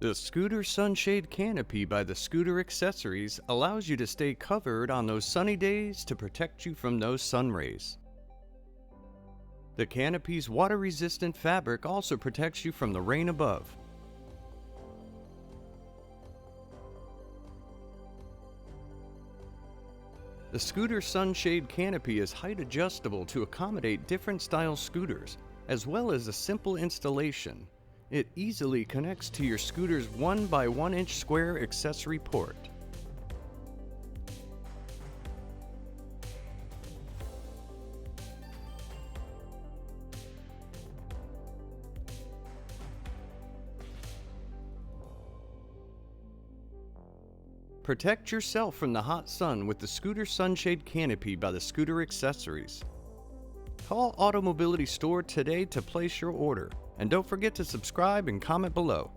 The Scooter Sunshade Canopy by the Scooter Accessories allows you to stay covered on those sunny days to protect you from those sun rays. The canopy's water-resistant fabric also protects you from the rain above. The Scooter Sunshade Canopy is height adjustable to accommodate different style scooters, as well as a simple installation. It easily connects to your scooter's 1 by 1 inch square accessory port. Protect yourself from the hot sun with the Scooter Sunshade Canopy by the Scooter Accessories. Call AutoMobility store today to place your order, and don't forget to subscribe and comment below.